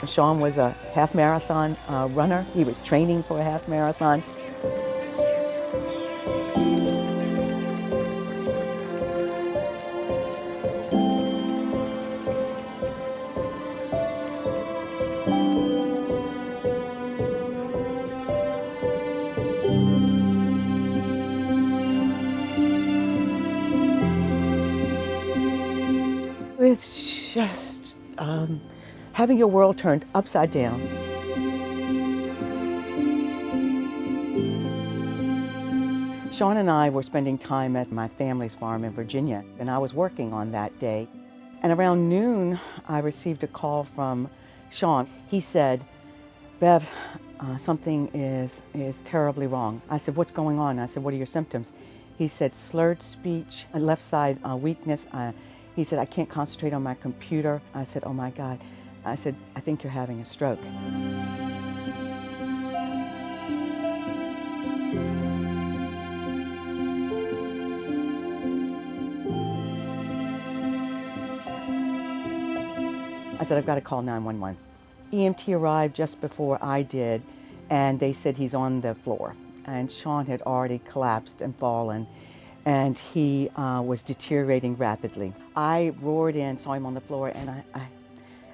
Sean was a half marathon runner. He was training for a half marathon. It's just having your world turned upside down. Sean and I were spending time at my family's farm in Virginia, and I was working on that day. And around noon, I received a call from Sean. He said, "Bev, something is terribly wrong." I said, "What's going on?" I said, "What are your symptoms?" He said, "Slurred speech, left side weakness." He said, "I can't concentrate on my computer." I said, "Oh my God." I said, "I think you're having a stroke." I said, "I've got to call 911. EMT arrived just before I did, and they said he's on the floor. And Sean had already collapsed and fallen, and he was deteriorating rapidly. I roared in, saw him on the floor, and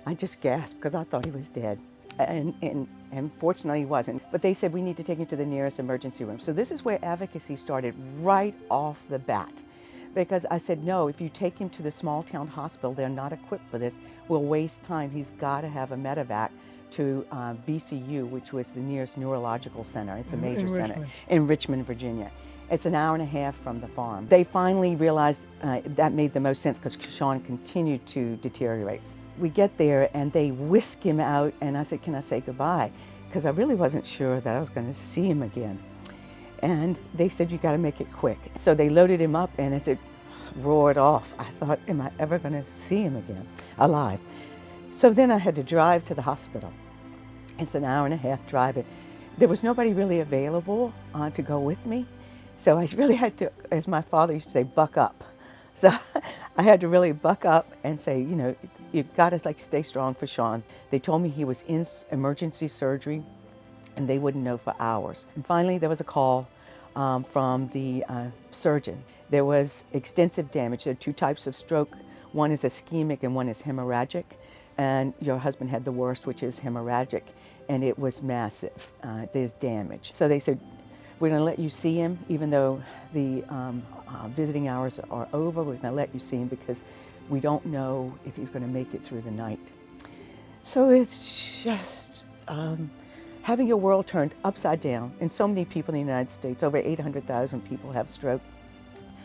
I just gasped because I thought he was dead. And fortunately he wasn't. But they said, we need to take him to the nearest emergency room. So this is where advocacy started right off the bat. Because I said, no, if you take him to the small town hospital, they're not equipped for this. We'll waste time. He's got to have a medevac to VCU, which was the nearest neurological center. It's a major center in Richmond, Virginia. It's an hour and a half from the farm. They finally realized that made the most sense because Sean continued to deteriorate. We get there and they whisk him out, and I said, "Can I say goodbye?" Because I really wasn't sure that I was going to see him again. And they said, "You got to make it quick." So they loaded him up, and as it roared off, I thought, am I ever going to see him again alive? So then I had to drive to the hospital. It's an hour and a half drive. There was nobody really available to go with me. So I really had to, as my father used to say, buck up. So I had to really buck up and say, you know, you've got to stay strong for Sean. They told me he was in emergency surgery and they wouldn't know for hours. And finally there was a call from the surgeon. There was extensive damage. There are two types of stroke. One is ischemic and one is hemorrhagic. And your husband had the worst, which is hemorrhagic, and it was massive. There's damage. So they said, we're going to let you see him, even though the visiting hours are over. We're going to let you see him because we don't know if he's going to make it through the night. So it's just having your world turned upside down. And so many people in the United States, over 800,000 people have stroke.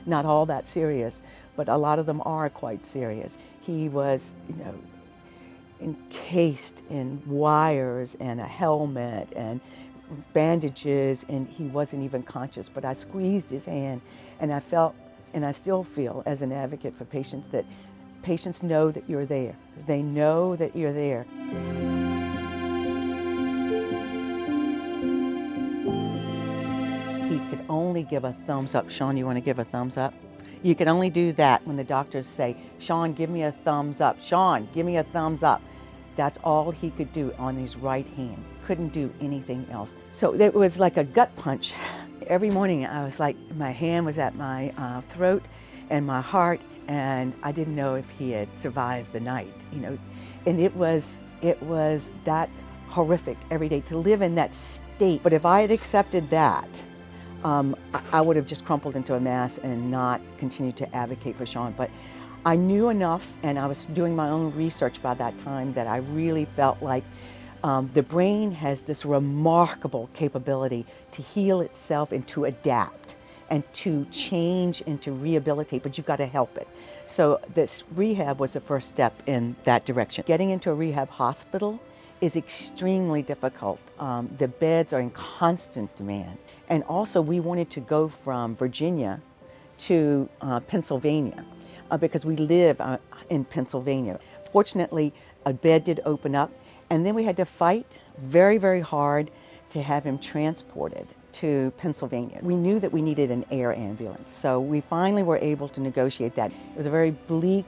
Not all that serious, but a lot of them are quite serious. He was, you know, encased in wires and a helmet and bandages, and he wasn't even conscious, but I squeezed his hand, and I felt, and I still feel as an advocate for patients, that patients know that you're there. They know that you're there. He could only give a thumbs up. Sean, you want to give a thumbs up? You can only do that when the doctors say, Sean, give me a thumbs up. Sean, give me a thumbs up. That's all he could do on his right hand. Couldn't do anything else. So it was like a gut punch. Every morning I was like, my hand was at my throat and my heart, and I didn't know if he had survived the night, you know. And it was that horrific every day to live in that state. But if I had accepted that, I would have just crumpled into a mass and not continued to advocate for Sean. But I knew enough, and I was doing my own research by that time, that I really felt like the brain has this remarkable capability to heal itself and to adapt and to change and to rehabilitate, but you've got to help it. So this rehab was the first step in that direction. Getting into a rehab hospital is extremely difficult. The beds are in constant demand. And also we wanted to go from Virginia to Pennsylvania because we live in Pennsylvania. Fortunately, a bed did open up, and then we had to fight very, very hard to have him transported to Pennsylvania. We knew that we needed an air ambulance, so we finally were able to negotiate that. It was a very bleak,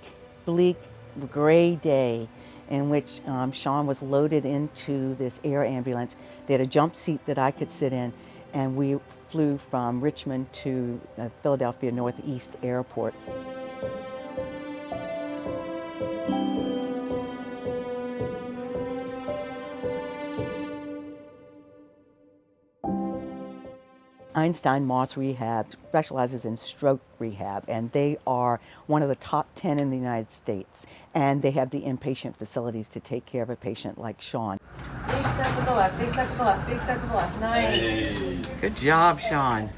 gray day in which Sean was loaded into this air ambulance. They had a jump seat that I could sit in, and we flew from Richmond to Philadelphia Northeast Airport. Einstein Moss Rehab specializes in stroke rehab, and they are one of the top 10 in the United States. And they have the inpatient facilities to take care of a patient like Sean. Big step to the left, big step to the left, big step to the left. Nice. Hey. Good job, Sean.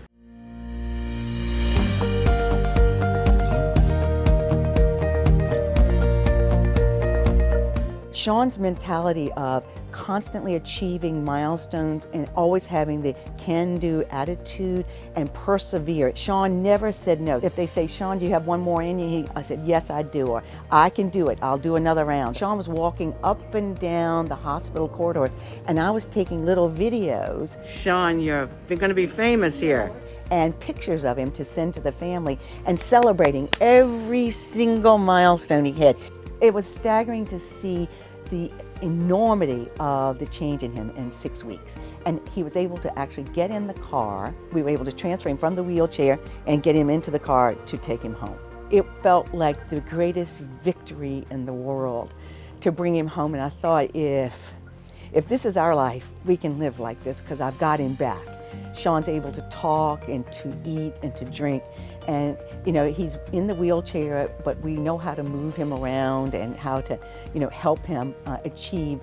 Sean's mentality of constantly achieving milestones and always having the can-do attitude and persevere. Sean never said no. If they say, Sean, do you have one more in you? I said, yes, I do, or I can do it. I'll do another round. Sean was walking up and down the hospital corridors, and I was taking little videos. Sean, you're going to be famous here. And pictures of him to send to the family and celebrating every single milestone he had. It was staggering to see the enormity of the change in him in 6 weeks. And he was able to actually get in the car. We were able to transfer him from the wheelchair and get him into the car to take him home. It felt like the greatest victory in the world to bring him home. And I thought, if this is our life, we can live like this because I've got him back. Sean's able to talk and to eat and to drink. And, you know, he's in the wheelchair, but we know how to move him around and how to, you know, help him achieve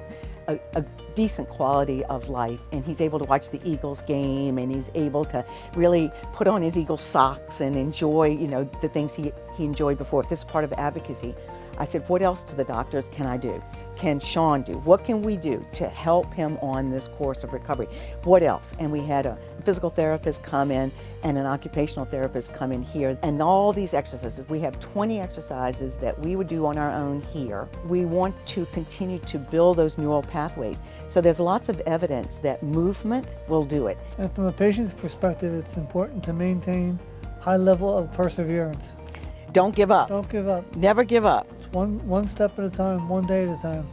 a decent quality of life. And he's able to watch the Eagles game, and he's able to really put on his Eagle socks and enjoy, you know, the things he enjoyed before. This is part of advocacy. I said, what else to the doctors can I do? Can Sean do? What can we do to help him on this course of recovery? What else? And we had a physical therapist come in and an occupational therapist come in here. And all these exercises, we have 20 exercises that we would do on our own here. We want to continue to build those neural pathways. So there's lots of evidence that movement will do it. And from a patient's perspective, it's important to maintain high level of perseverance. Don't give up. Don't give up. Never give up. One step at a time, one day at a time.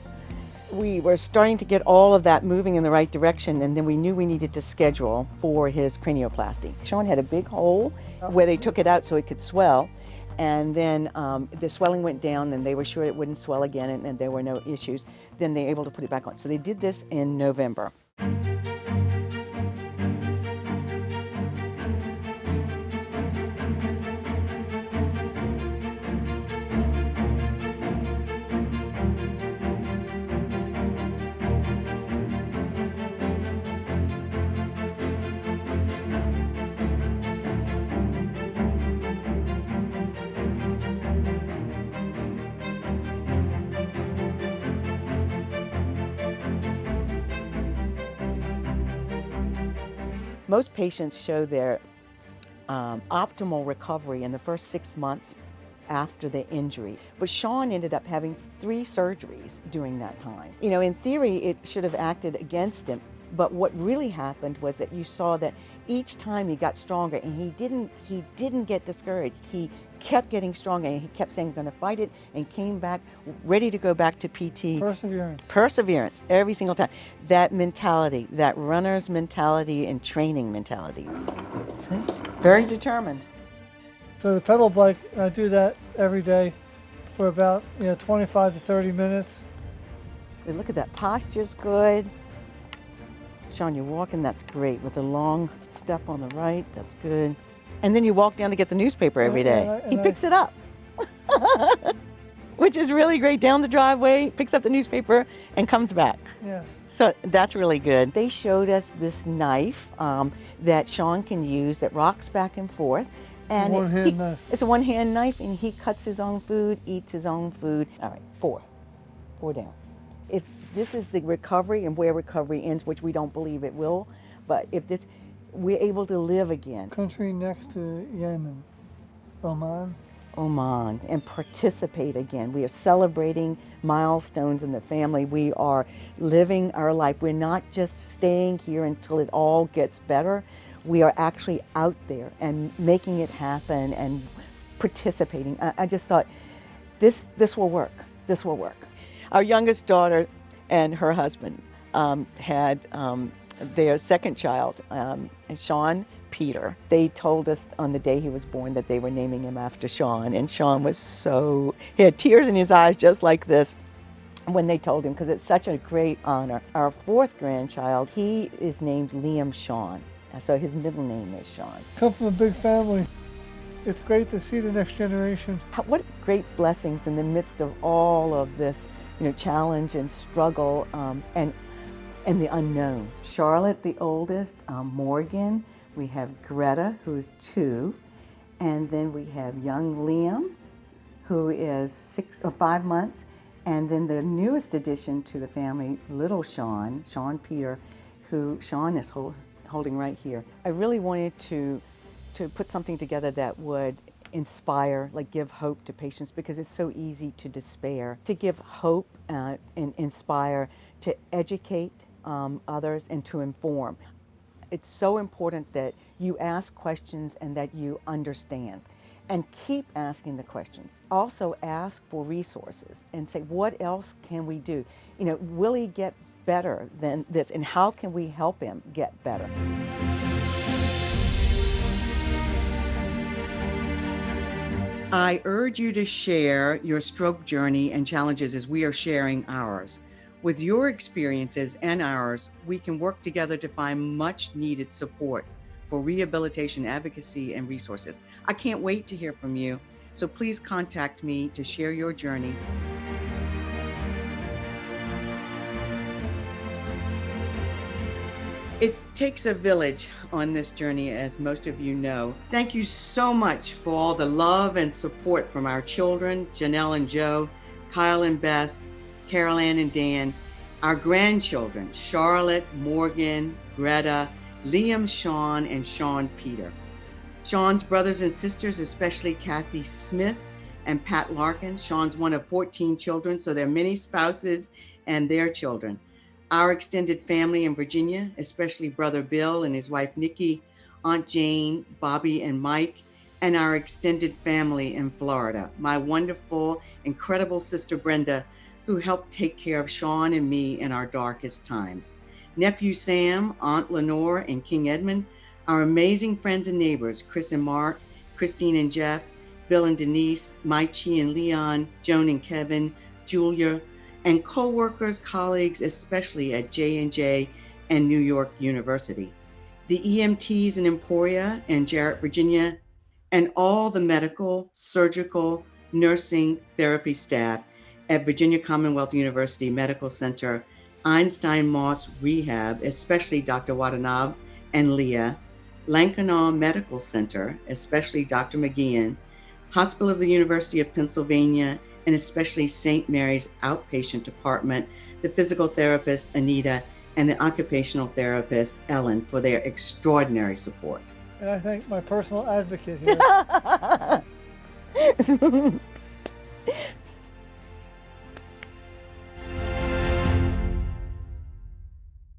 We were starting to get all of that moving in the right direction, and then we knew we needed to schedule for his cranioplasty. Sean had a big hole where they took it out so it could swell, and then the swelling went down, and they were sure it wouldn't swell again, and there were no issues. Then they were able to put it back on. So they did this in November. Most patients show their optimal recovery in the first 6 months after the injury. But Sean ended up having 3 surgeries during that time. You know, in theory, it should have acted against him. But what really happened was that you saw that each time he got stronger, and he didn't get discouraged. He kept getting stronger, and he kept saying, I'm going to fight it, and came back ready to go back to PT. Perseverance. Perseverance, every single time. That mentality, that runner's mentality and training mentality. Very determined. So the pedal bike, I do that every day for about 25 to 30 minutes. And look at that, posture's good. Sean, you're walking, that's great. With a long step on the right, that's good. And then you walk down to get the newspaper every day. He picks it up, which is really great. Down the driveway, picks up the newspaper, and comes back. Yes. So that's really good. They showed us this knife that Sean can use that rocks back and forth. And One-hand knife. It's a one-hand knife, and he cuts his own food, eats his own food. All right, 4 down. If this is the recovery and where recovery ends, which we don't believe it will, but if this, we're able to live again. Country next to Yemen, Oman. Oman, and participate again. We are celebrating milestones in the family. We are living our life. We're not just staying here until it all gets better. We are actually out there and making it happen and participating. I just thought, this will work. This will work. Our youngest daughter and her husband had their second child, Sean Peter. They told us on the day he was born that they were naming him after Sean, and Sean he had tears in his eyes just like this when they told him, because it's such a great honor. Our fourth grandchild, he is named Liam Sean, so his middle name is Sean. Come from a big family. It's great to see the next generation. What great blessings in the midst of all of this, challenge and struggle, and the unknown. Charlotte, the oldest, Morgan, we have Greta, who's 2, and then we have young Liam, who is 5 months, and then the newest addition to the family, little Sean Peter, who Sean is holding right here. I really wanted to put something together that would inspire, give hope to patients, because it's so easy to despair. To give hope and inspire, to educate others, and to inform. It's so important that you ask questions and that you understand. And keep asking the questions. Also ask for resources and say, what else can we do? Will he get better than this? And how can we help him get better? I urge you to share your stroke journey and challenges as we are sharing ours. With your experiences and ours, we can work together to find much needed support for rehabilitation advocacy and resources. I can't wait to hear from you, so please contact me to share your journey. It takes a village on this journey, as most of you know. Thank you so much for all the love and support from our children, Janelle and Joe, Kyle and Beth, Carol Ann and Dan, our grandchildren, Charlotte, Morgan, Greta, Liam, Sean, and Sean Peter. Sean's brothers and sisters, especially Kathy Smith and Pat Larkin. Sean's one of 14 children, so there are many spouses and their children. Our extended family in Virginia, especially Brother Bill and his wife Nikki, Aunt Jane, Bobby, and Mike, and our extended family in Florida. My wonderful, incredible sister Brenda, who helped take care of Sean and me in our darkest times. Nephew Sam, Aunt Lenore, and King Edmund, our amazing friends and neighbors, Chris and Mark, Christine and Jeff, Bill and Denise, Maichi and Leon, Joan and Kevin, Julia, and co-workers, colleagues, especially at J&J and New York University. The EMTs in Emporia and Jarrett, Virginia, and all the medical, surgical, nursing, therapy staff at Virginia Commonwealth University Medical Center, Einstein Moss Rehab, especially Dr. Watanabe and Leah, Lankenau Medical Center, especially Dr. McGeehan, Hospital of the University of Pennsylvania, and especially St. Mary's Outpatient Department, the physical therapist, Anita, and the occupational therapist, Ellen, for their extraordinary support. And I thank my personal advocate here.